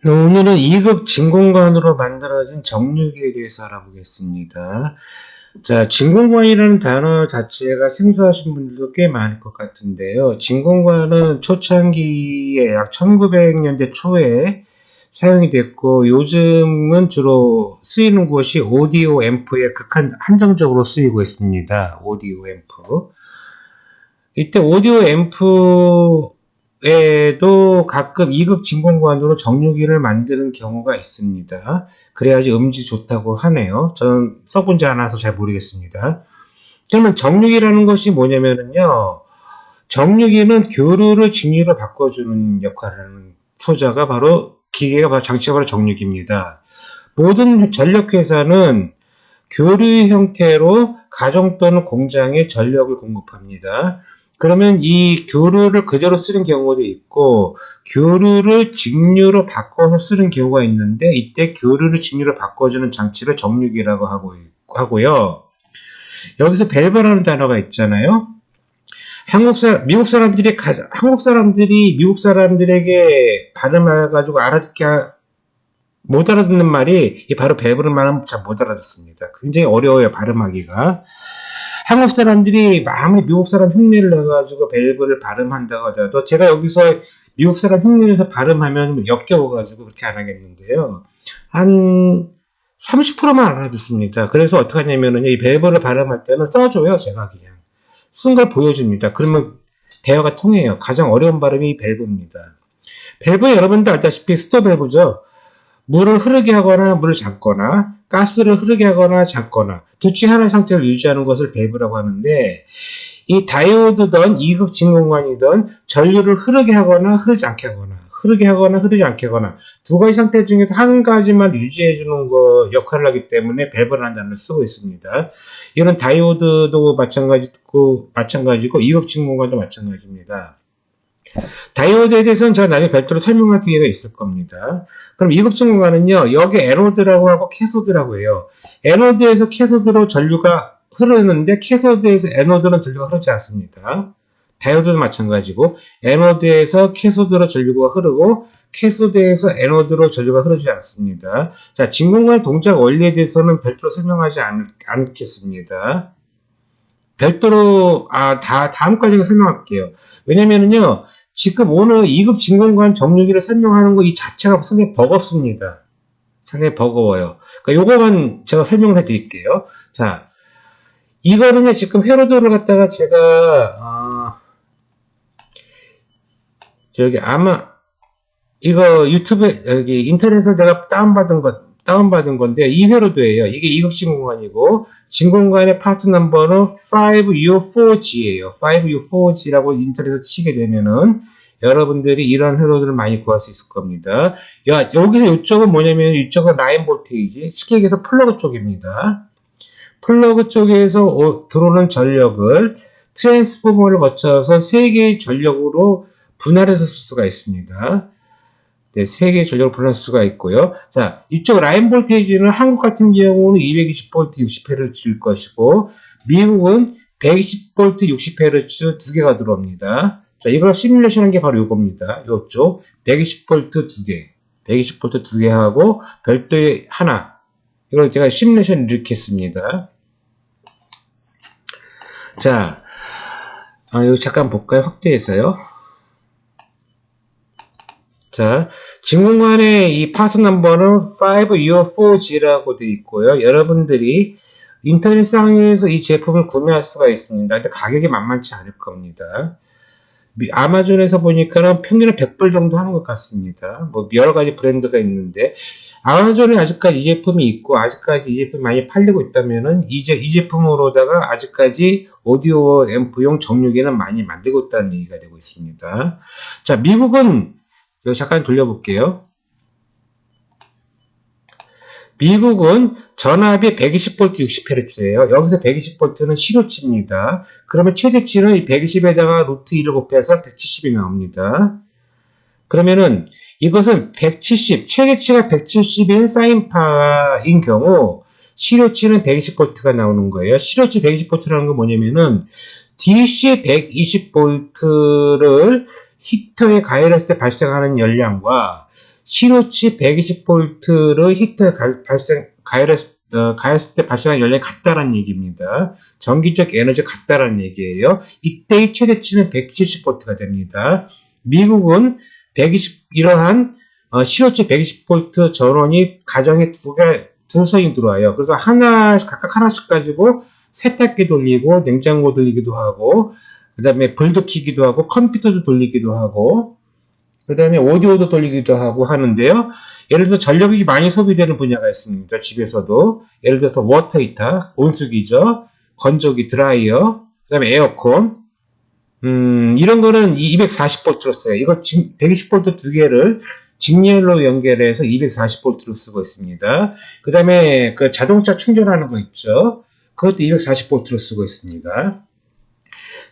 오늘은 2급 진공관으로 만들어진 정류기에 대해서 알아보겠습니다. 자, 진공관이라는 단어 자체가 생소하신 분들도 꽤 많을 것 같은데요. 진공관은 초창기에 약 1900년대 초에 사용이 됐고, 요즘은 주로 쓰이는 곳이 오디오 앰프에 한정적으로 쓰이고 있습니다. 오디오 앰프. 이때 오디오 앰프에도 가끔 2급 진공관으로 정류기를 만드는 경우가 있습니다. 그래야지 음질이 좋다고 하네요. 저는 써본지 않아서 잘 모르겠습니다. 그러면 정류기라는 것이 뭐냐면요. 정류기는 교류를 직류로 바꿔주는 역할을 하는 소자가 바로 장치가 바로 정류기입니다. 모든 전력회사는 교류 형태로 가정 또는 공장에 전력을 공급합니다. 그러면 이 교류를 그대로 쓰는 경우도 있고 교류를 직류로 바꿔서 쓰는 경우가 있는데 이때 교류를 직류로 바꿔주는 장치를 정류기라고 하고요. 여기서 밸브라는 단어가 있잖아요. 미국 사람들이 미국 사람들에게 발음해가지고 못 알아듣는 말이 바로 밸브를 말하면 잘 못 알아듣습니다. 굉장히 어려워요, 발음하기가. 한국 사람들이 아무리 미국 사람 흉내를 내가지고 밸브를 발음한다고 하더라도 제가 여기서 미국 사람 흉내내서 발음하면 역겨워가지고 그렇게 안 하겠는데요. 한 30%만 알아듣습니다. 그래서 어떻게 하냐면은 이 밸브를 발음할 때는 써줘요, 제가 그냥. 쓴 걸 보여줍니다. 그러면 대화가 통해요. 가장 어려운 발음이 밸브입니다. 밸브 여러분도 알다시피 스톱 밸브죠. 물을 흐르게 하거나 물을 잡거나 가스를 흐르게 하거나 잡거나 둘 중 하나의 상태를 유지하는 것을 밸브라고 하는데 이 다이오드든 2급 진공관이든 전류를 흐르게 하거나 흐르지 않게 하거나 흐르게 하거나 흐르지 않게 하거나 두 가지 상태 중에서 한 가지만 유지해 주는 거 역할을 하기 때문에 밸브라는 단어를 쓰고 있습니다. 이런 다이오드도 마찬가지고 2급 진공관도 마찬가지입니다. 다이오드에 대해서는 제가 나중에 별도로 설명할 기회가 있을 겁니다. 그럼 이급증 공간은요, 여기 에노드라고 하고 캐소드라고 해요. 에노드에서 캐소드로 전류가 흐르는데 캐소드에서 에노드로 전류가 흐르지 않습니다. 다이오드도 마찬가지고 에노드에서 캐소드로 전류가 흐르고 캐소드에서 에노드로 전류가 흐르지 않습니다. 자, 진공관 동작 원리에 대해서는 별도로 설명하지 않겠습니다. 별도로 다음 과정에 설명할게요. 왜냐면은요, 지금 오늘 2급 진공관 정류기를 설명하는 거 이 자체가 상당히 버겁습니다. 상당히 버거워요. 그러니까 요거만 제가 설명을 해드릴게요. 자, 이거는요, 지금 회로도를 갖다가 제가, 저기 아마, 이거 유튜브에, 여기 인터넷에서 내가 다운받은 건데, 이 회로도예요. 이게 2급 진공관이고, 진공관의 파트 넘버는 5U4G예요. 5U4G라고 인터넷에서 치게 되면은 여러분들이 이런 회로들을 많이 구할 수 있을 겁니다. 여기서 이쪽은 뭐냐면 이쪽은 라인 볼테이지, 쉽게 얘기해서 플러그 쪽입니다. 플러그 쪽에서 들어오는 전력을 트랜스포머를 거쳐서 3개의 전력으로 분할해서 쓸 수가 있습니다. 네, 3개의 전력을 분할할 수가 있고요. 자, 이쪽 라인 볼테이지는 한국 같은 경우는 220V 60Hz일 것이고 미국은 120V 60Hz 2개가 들어옵니다. 자, 이거 시뮬레이션 한 게 바로 이겁니다. 이쪽 120V 2개 120V 2개 하고 별도의 하나 이걸 제가 시뮬레이션 이렇게 했습니다. 자, 이거 잠깐 볼까요? 확대해서요. 자, 진공관의 이 파트 넘버는 5U4G라고 되어 있고요. 여러분들이 인터넷상에서 이 제품을 구매할 수가 있습니다. 근데 가격이 만만치 않을 겁니다. 아마존에서 보니까는 평균은 100불 정도 하는 것 같습니다. 뭐 여러 가지 브랜드가 있는데 아마존에 아직까지 이 제품이 있고 아직까지 이 제품이 많이 팔리고 있다면은 이 제품으로다가 아직까지 오디오 앰프용 정류기는 많이 만들고 있다는 얘기가 되고 있습니다. 자, 미국은 이거 잠깐 돌려볼게요. 미국은 전압이 120V 60Hz예요. 여기서 120V는 실효치입니다. 그러면 최대치는 120에다가 루트 1을 곱해서 170이 나옵니다. 그러면은 이것은 170, 최대치가 170인 사인파인 경우 실효치는 120V가 나오는 거예요. 실효치 120V라는 건 뭐냐면은 DC 120V를 히터에 가열했을 때 발생하는 열량과 실오치 120V를 히터에 가했을 때 발생한 연령이 같다라는 얘기입니다. 전기적 에너지가 같다라는 얘기예요. 이때의 최대치는 170V가 됩니다. 미국은 이러한 실오치 120V 전원이 가정에 두 석이 들어와요. 그래서 각각 하나씩 가지고 세탁기 돌리고 냉장고 돌리기도 하고 그 다음에 불도 켜기도 하고 컴퓨터도 돌리기도 하고 그 다음에 오디오도 돌리기도 하고 하는데요. 예를 들어서 전력이 많이 소비되는 분야가 있습니다. 집에서도 예를 들어서 워터 히터, 온수기죠, 건조기, 드라이어, 그 다음에 에어컨 이런 거는 240V로 써요. 이거 120V 두 개를 직렬로 연결해서 240V로 쓰고 있습니다. 그 다음에 그 자동차 충전하는 거 있죠. 그것도 240V로 쓰고 있습니다.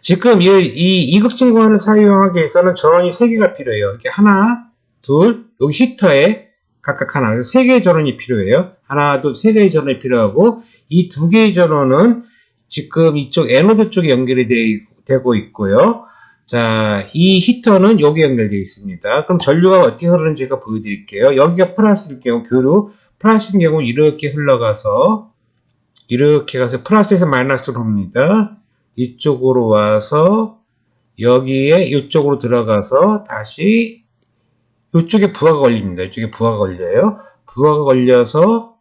지금 이 2급 진공관을 사용하기 위해서는 전원이 3개가 필요해요. 이렇게 하나, 둘, 여기 히터에 각각 하나, 3개의 전원이 필요해요. 하나, 둘, 3개의 전원이 필요하고 이 2개의 전원은 지금 이쪽 에노드 쪽에 연결이 되고 있고요. 자, 이 히터는 여기 연결되어 있습니다. 그럼 전류가 어떻게 흐르는지 제가 보여드릴게요. 여기가 플러스일 경우 교류, 플러스인 경우 이렇게 흘러가서 이렇게 가서 플러스에서 마이너스로 옵니다. 이쪽으로 와서 여기에 이쪽으로 들어가서 다시 이쪽에 부하가 걸립니다. 이쪽에 부하가 걸려요. 부하가 걸려서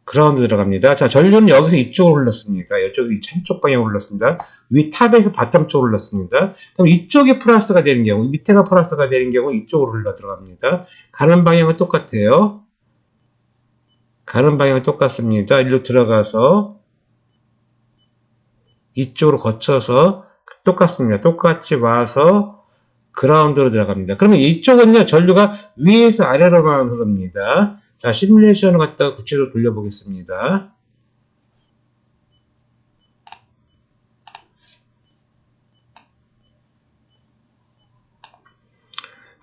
그라운드 들어갑니다. 자, 전류는 여기서 이쪽으로 흘렀습니다. 이쪽이 한쪽 방향으로 흘렀습니다. 위 탑에서 바텀 쪽으로 흘렀습니다. 그럼 이쪽에 플러스가 되는 경우, 밑에가 플러스가 되는 경우 이쪽으로 흘러 들어갑니다. 가는 방향은 똑같아요. 가는 방향은 똑같습니다. 일로 들어가서 이쪽으로 거쳐서 똑같습니다. 똑같이 와서 그라운드로 들어갑니다. 그러면 이쪽은요, 전류가 위에서 아래로만 흐릅니다. 자, 시뮬레이션을 갖다가 구체적으로 돌려보겠습니다.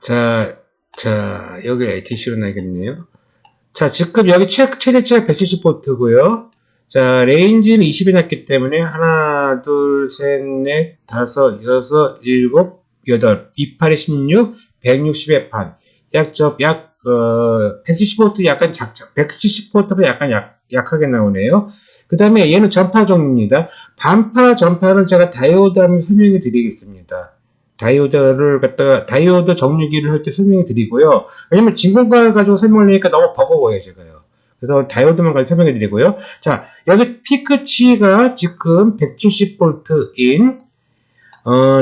자, 여기 ATC로 나겠네요. 자, 지금 여기 최대치가 170V고요. 자, 레인지는 20이 났기 때문에 하나, 둘, 셋, 넷, 다섯, 여섯, 일곱, 여덟, 28에 16, 160의 반. 170V 약간 170V보다 약간 약하게 나오네요. 그 다음에 얘는 전파 종류입니다. 반파 전파는 제가 다이오드 하면 설명해 드리겠습니다. 다이오드 정류기를 할 때 설명해 드리고요. 왜냐면 진공관을 가지고 설명을 하니까 너무 버거워요, 제가요. 그래서 다이오드만 가지고 설명해 드리고요. 자, 여기 피크치가 지금 170V인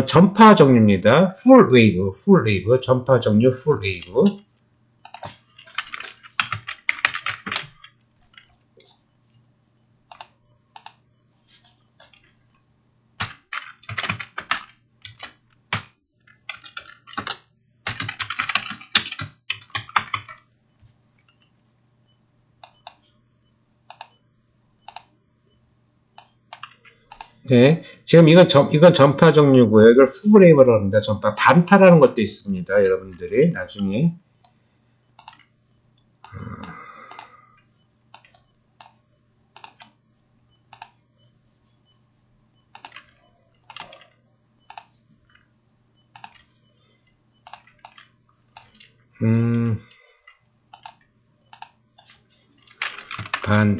전파 종류입니다. 풀 웨이브, 전파 종류 풀 웨이브. 네, 지금 이건 전파 종류고요. 이걸 풀웨이브라고 합니다. 전파 반파라는 것도 있습니다. 여러분들이 나중에 반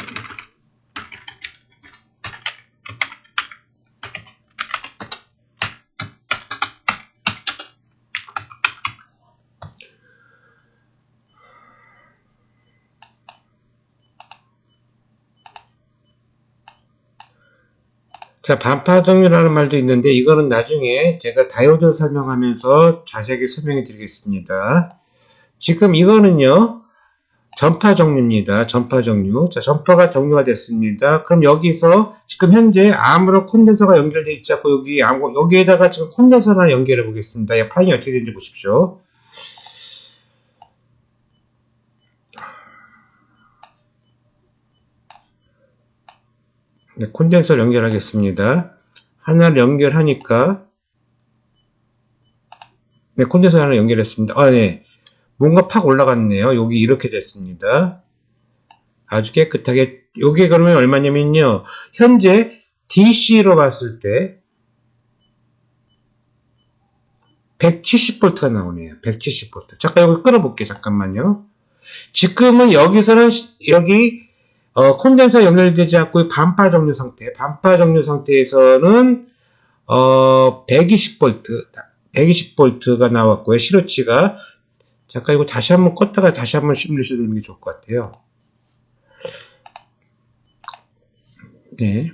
자, 반파 종류라는 말도 있는데 이거는 나중에 제가 다이오드 설명하면서 자세하게 설명해 드리겠습니다. 지금 이거는요, 전파 종류입니다. 전파 종류. 자, 전파가 종류가 됐습니다. 그럼 여기서 지금 현재 아무런 콘덴서가 연결되어 있지 않고 여기에다가 지금 콘덴서를 연결해 보겠습니다. 이 파일이 어떻게 되는지 보십시오. 네, 콘덴서를 연결하겠습니다. 하나를 연결하니까 네, 콘덴서 하나 연결했습니다. 네. 뭔가 팍 올라갔네요. 여기 이렇게 됐습니다. 아주 깨끗하게. 요게 그러면 얼마냐면요. 현재 DC로 봤을 때 170V가 나오네요. 170V. 잠깐 여기 끌어볼게요. 잠깐만요. 지금은 여기서는 여기 콘덴서 연결되지 않고 반파 정류 상태. 반파 정류 상태에서는 120V가 나왔고요. 시로치가. 잠깐 이거 다시 한번 껐다가 다시 한번 시뮬레이션 돌리는 게 좋을 것 같아요. 네.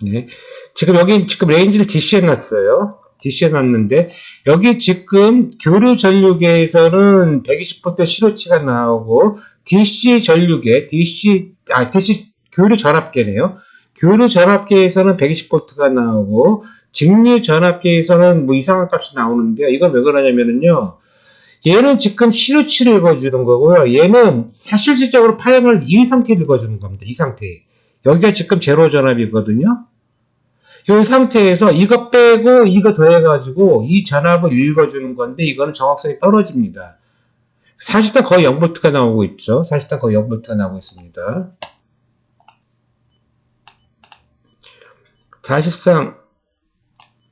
네. 지금 여기 레인지를 DC해 놨어요. DC해 놨는데 여기 지금 교류 전류계에서는 120V 시로치가 나오고 DC 전류계, DC 교류 전압계네요. 교류 전압계에서는 120V가 나오고 직류 전압계에서는 뭐 이상한 값이 나오는데요. 이건 왜 그러냐면요. 얘는 지금 시로치를 읽어주는 거고요. 얘는 사실질적으로 파형을 이 상태를 읽어주는 겁니다. 이 상태. 여기가 지금 제로 전압이거든요. 이 상태에서 이거 빼고 이거 더해가지고 이 전압을 읽어주는 건데 이거는 정확성이 떨어집니다. 사실상 거의 0V가 나오고 있죠. 사실상 거의 0V가 나오고 있습니다. 사실상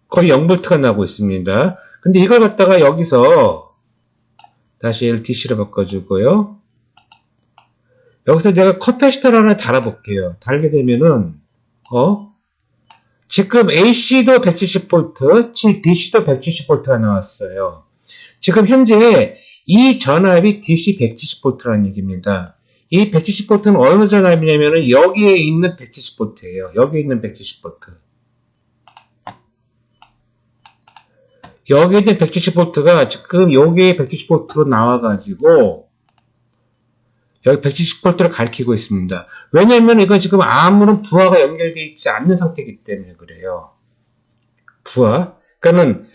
거의 0V가 나오고 있습니다. 근데 이걸 갖다가 여기서 다시 DC로 바꿔주고요. 여기서 제가 커패시터를 하나 달아볼게요. 달게 되면은 지금 AC도 170V, DC도 170V가 나왔어요. 지금 현재 이 전압이 DC 170V라는 얘기입니다. 이 170V는 어느 전압이냐면은 여기에 있는 170V예요. 여기에 있는 170V. 여기에 있는 170V가 지금 여기에 170V로 나와가지고 여기 170V를 가리키고 있습니다. 왜냐면 이건 지금 아무런 부하가 연결되어 있지 않는 상태이기 때문에 그래요. 부하. 그러니까는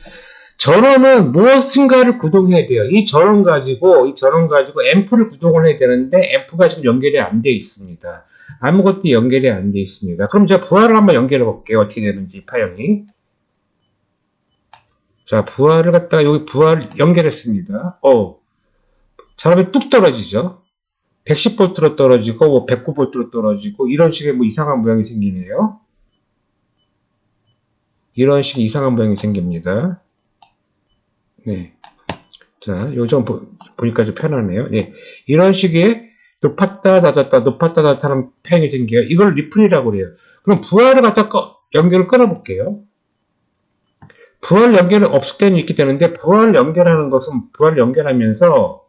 전원은 무엇인가를 구동해야 돼요. 이 전원 가지고 앰프를 구동을 해야 되는데 앰프가 지금 연결이 안 되어 있습니다. 아무것도 연결이 안 되어 있습니다. 그럼 제가 부하를 한번 연결해 볼게요. 어떻게 되는지 파형이. 자, 부하를 갖다가 여기 부하를 연결했습니다. 전압이 뚝 떨어지죠. 110V로 떨어지고 뭐 109V로 떨어지고 이런 식의 뭐 이상한 모양이 생기네요. 이런 식의 이상한 모양이 생깁니다. 네. 자, 요점 보니까 좀 편하네요. 네. 이런 식의 높았다 낮았다 높았다 낮다는 파형이 생겨요. 이걸 리플이라고 그래요. 그럼 부하를 갖다 연결을 끊어볼게요. 부하를 연결은 없을 때는 있게 되는데 부하를 연결하는 것은 부하를 연결하면서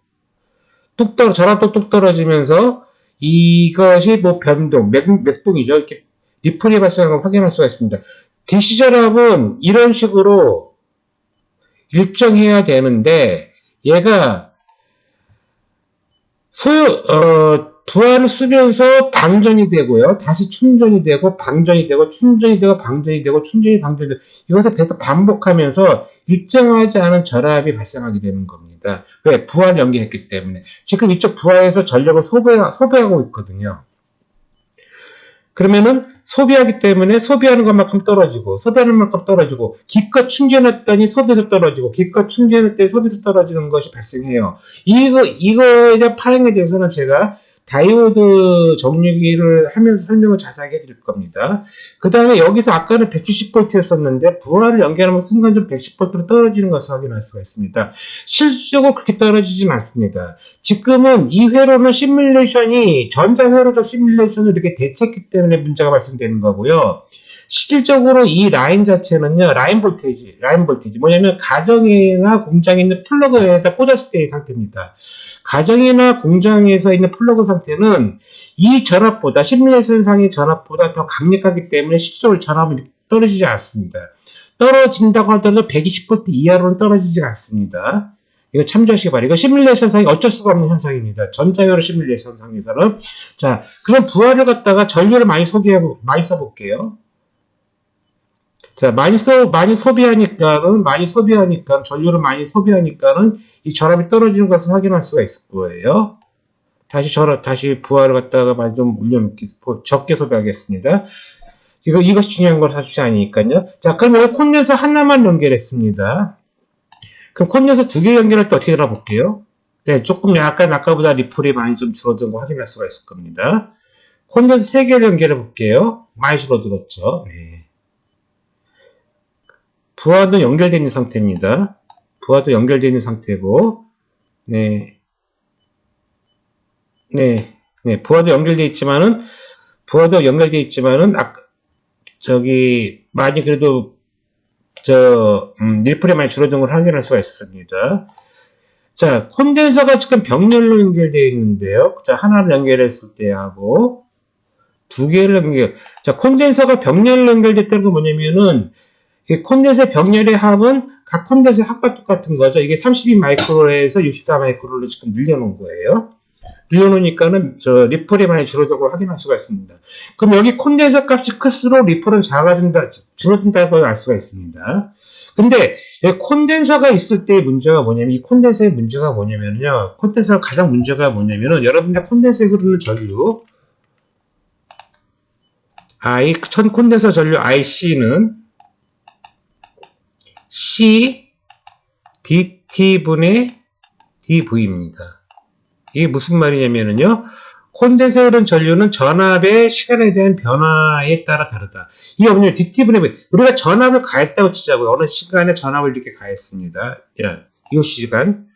전압도 뚝 떨어지면서 이것이 뭐 변동, 맥동이죠. 이렇게 리플이 발생하는 걸 확인할 수가 있습니다. DC 전압은 이런 식으로 일정해야 되는데 얘가 부하를 쓰면서 방전이 되고요. 다시 충전이 되고 방전이 되고 충전이 되고 방전이 되고 충전이 방전이 되고 이것을 계속 반복하면서 일정하지 않은 전압이 발생하게 되는 겁니다. 왜? 부하를 연결했기 때문에. 지금 이쪽 부하에서 전력을 소비하고 있거든요. 그러면은 소비하기 때문에 소비하는 것만큼 떨어지고 소비하는 만큼 떨어지고 기껏 충전했더니 소비에서 떨어지고 기껏 충전했더니 소비에서 떨어지는 것이 발생해요. 이거에 대한 파행에 대해서는 제가 다이오드 정류기를 하면서 설명을 자세하게 해드릴 겁니다. 그 다음에 여기서 아까는 170V였었는데 부하를 연결하면 순간적으로 110V로 떨어지는 것을 확인할 수가 있습니다. 실질적으로 그렇게 떨어지진 않습니다. 지금은 이 회로는 시뮬레이션이 전자회로적 시뮬레이션을 이렇게 대체했기 때문에 문제가 발생되는 거고요. 실질적으로 이 라인 자체는요, 라인 볼테이지. 뭐냐면 가정이나 공장에 있는 플러그에다 꽂았을 때의 상태입니다. 가정이나 공장에서 있는 플러그 상태는 이 전압보다, 시뮬레이션상의 전압보다 더 강력하기 때문에 실질적으로 전압이 떨어지지 않습니다. 떨어진다고 하더라도 120V 이하로는 떨어지지 않습니다. 이거 참조하시기 바랍니다. 이거 시뮬레이션상이 어쩔 수가 없는 현상입니다. 전자회로 시뮬레이션상에서는. 자, 그럼 부하를 갖다가 전류를 많이 써볼게요. 자, 많이 소비하니까는, 전류를 많이 소비하니까는 이 전압이 떨어지는 것을 확인할 수가 있을 거예요. 다시 부하를 갖다가 많이 좀 적게 소비하겠습니다. 이것이 중요한 걸 사주지 않으니까요. 자, 그러면 콘덴서 하나만 연결했습니다. 그럼 콘덴서 2개 연결할 때 어떻게 들어볼게요? 네, 조금 약간 아까보다 리플이 많이 좀 줄어든 거 확인할 수가 있을 겁니다. 콘덴서 3개를 연결해 볼게요. 많이 줄어들었죠. 네. 부하도 연결되어 있는 상태입니다. 부하도 연결되어 있는 상태고, 네, 부하도 연결되어 있지만은, 많이 그래도, 리플이 많이 줄어든 걸 확인할 수가 있습니다. 자, 콘덴서가 지금 병렬로 연결되어 있는데요. 자, 하나를 연결했을 때 하고, 두 개를 자, 콘덴서가 병렬로 연결됐다는 건 뭐냐면은, 이 콘덴서 병렬의 합은 각 콘덴서 합과 똑같은 거죠. 이게 32 마이크로에서 64 마이크로로 지금 늘려놓은 거예요. 늘려놓으니까는 리플이 많이 줄어든 걸 확인할 수가 있습니다. 그럼 여기 콘덴서 값이 클수록 리플은 줄어든다는 걸 알 수가 있습니다. 근데 콘덴서가 있을 때의 문제가 뭐냐면, 이 콘덴서의 문제가 뭐냐면요. 콘덴서가 가장 문제가 뭐냐면은, 여러분들 콘덴서에 흐르는 전류, 콘덴서 전류 IC는 C dT분의 dV입니다. 이게 무슨 말이냐면요. 콘덴서에 흐르는 전류는 전압의 시간에 대한 변화에 따라 다르다. 이게 뭐냐면 dT분의 V. 우리가 전압을 가했다고 치자고요. 어느 시간에 전압을 이렇게 가했습니다. 이 시간.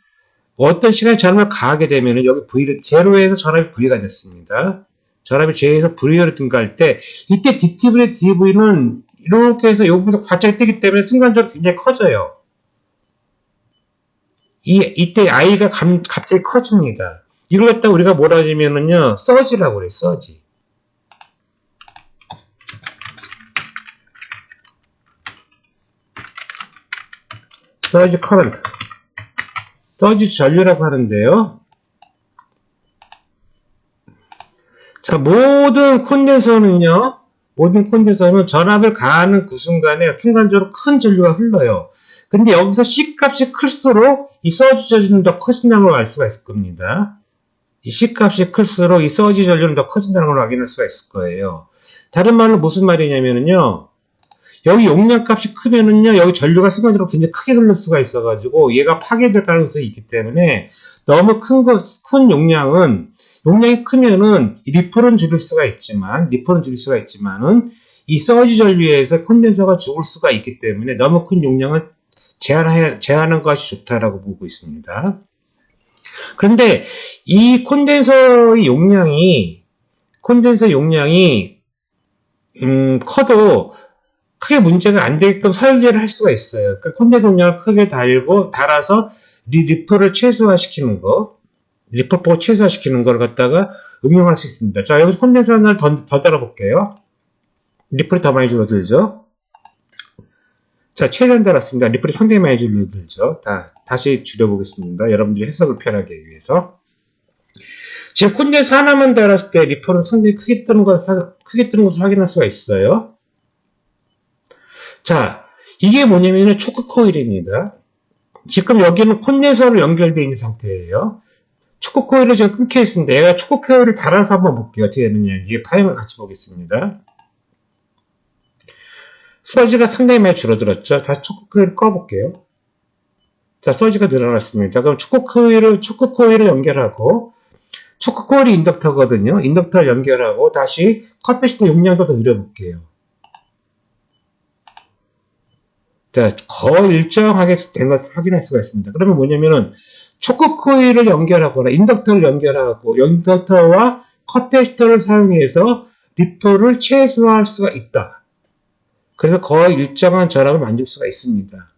어떤 시간에 전압을 가하게 되면은 여기 V를 제로에서 전압이 V가 됐습니다. 전압이 제로에서 V로 증가할 때 이때 dT분의 dV는 이렇게 해서 여기서 갑자기 뜨기 때문에 순간적으로 굉장히 커져요. 이때 I가 갑자기 커집니다. 이걸 갖다 우리가 뭐라 하냐면은요, 서지라고 그래요, 서지. 서지 커런트. 서지 전류라고 하는데요. 자, 모든 콘덴서는 전압을 가하는 그 순간에 순간적으로 큰 전류가 흘러요. 근데 여기서 C 값이 클수록 이 서지 전류는 더 커진다는 걸 알 수가 있을 겁니다. 이 C 값이 클수록 이 서지 전류는 더 커진다는 걸 확인할 수가 있을 거예요. 다른 말로 무슨 말이냐면요. 여기 용량 값이 크면은요, 여기 전류가 순간적으로 굉장히 크게 흐를 수가 있어가지고 얘가 파괴될 가능성이 있기 때문에 너무 큰 용량이 크면은 리플은 줄일 수가 있지만은 이 서지 전류에서 콘덴서가 죽을 수가 있기 때문에 너무 큰 용량은 제한하는 것이 좋다라고 보고 있습니다. 그런데 이 콘덴서 용량이 커도 크게 문제가 안 되게끔 설계를 할 수가 있어요. 그러니까 콘덴서 용량을 크게 달아서 리플을 최소화시키는 리플폭을 최소화시키는 걸 갖다가 응용할 수 있습니다. 자, 여기서 콘덴서 하나를 더 달아볼게요. 리플이 더 많이 줄어들죠? 자, 최대한 달았습니다. 리플이 상당히 많이 줄어들죠? 다시 줄여보겠습니다. 여러분들이 해석을 편하게 하기 위해서. 지금 콘덴서 하나만 달았을 때 리플은 상당히 크게 뜨는 것을 확인할 수가 있어요. 자, 이게 뭐냐면 초크 코일입니다. 지금 여기는 콘덴서로 연결되어 있는 상태예요. 초크 코일을 지금 끊겨 있습니다. 얘가 초크 코일을 달아서 한번 볼게요. 어떻게 되느냐. 이게 파형을 같이 보겠습니다. 서지가 상당히 많이 줄어들었죠. 다시 초크 코일을 꺼볼게요. 자, 서지가 늘어났습니다. 그럼 초크 코일을 연결하고, 초크 코일이 인덕터거든요. 인덕터를 연결하고, 다시 커패시터 용량도 더 늘려볼게요. 자, 거의 일정하게 된 것을 확인할 수가 있습니다. 그러면 뭐냐면은, 초크 코일을 연결하거나 인덕터를 연결하고 인덕터와 커패시터를 사용해서 리플을 최소화할 수가 있다. 그래서 거의 일정한 전압을 만들 수가 있습니다.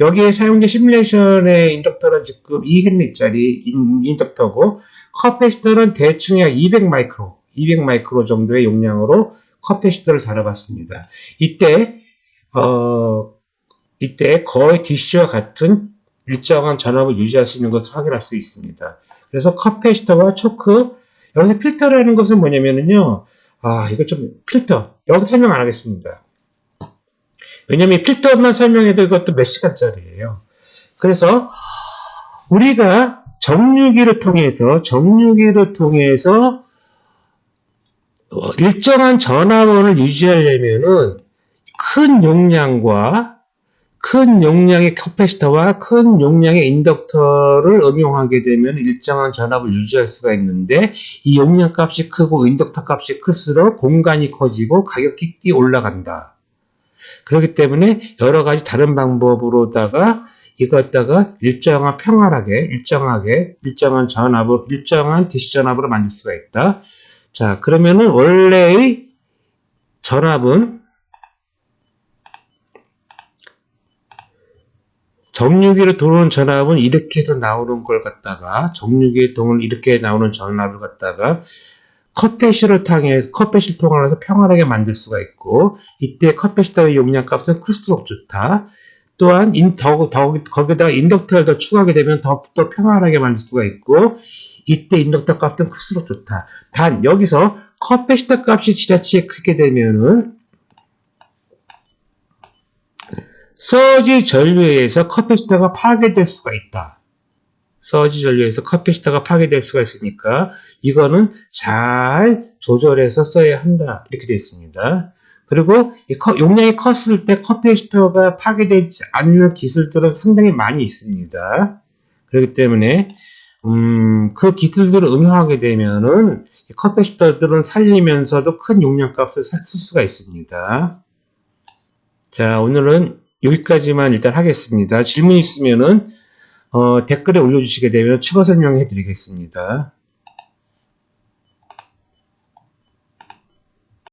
여기에 사용된 시뮬레이션의 인덕터는 지금 2헨리짜리 인덕터고 커패시터는 대충 약 200 마이크로 정도의 용량으로 커패시터를 달아봤습니다. 이때 거의 DC와 같은 일정한 전압을 유지할 수 있는 것을 확인할 수 있습니다. 그래서 커패시터와 초크, 여기서 필터라는 것은 뭐냐면요. 이거 좀 여기서 설명 안 하겠습니다. 왜냐면 필터만 설명해도 이것도 몇 시간짜리예요. 그래서 우리가 정류기를 통해서 일정한 전압원을 유지하려면은 큰 용량의 커패시터와 큰 용량의 인덕터를 응용하게 되면 일정한 전압을 유지할 수가 있는데 이 용량 값이 크고 인덕터 값이 클수록 공간이 커지고 가격이 올라간다. 그렇기 때문에 여러 가지 다른 방법으로다가 이거 갖다가 일정한 전압으로, 일정한 DC 전압으로 만들 수가 있다. 자, 그러면은 원래의 전압은 정류기로 들어오는 전압은 이렇게 해서 나오는 걸 갖다가 정류기에 동을 이렇게 나오는 전압을 갖다가 컷배시를 통해서 평활하게 만들 수가 있고, 이때 컷배시터의 용량 값은 클수록 좋다. 또한 거기다가 인덕터를 더 추가하게 되면 더 평활하게 만들 수가 있고, 이때 인덕터 값은 클수록 좋다. 단 여기서 컷배시터 값이 지나치게 크게 되면은 서지 전류에서 컷배시터가 파괴될 수가 있다. 서지 전류에서 컷배시터가 파괴될 수가 있으니까 이거는 잘 조절해서 써야 한다. 이렇게 되어 있습니다. 그리고 용량이 컸을 때 컷배시터가 파괴되지 않는 기술들은 상당히 많이 있습니다. 그렇기 때문에 그 기술들을 응용하게 되면은 컷배시터들은 살리면서도 큰 용량 값을 쓸 수가 있습니다. 자, 오늘은 여기까지만 일단 하겠습니다. 질문 있으면은 댓글에 올려주시게 되면 추가 설명해 드리겠습니다.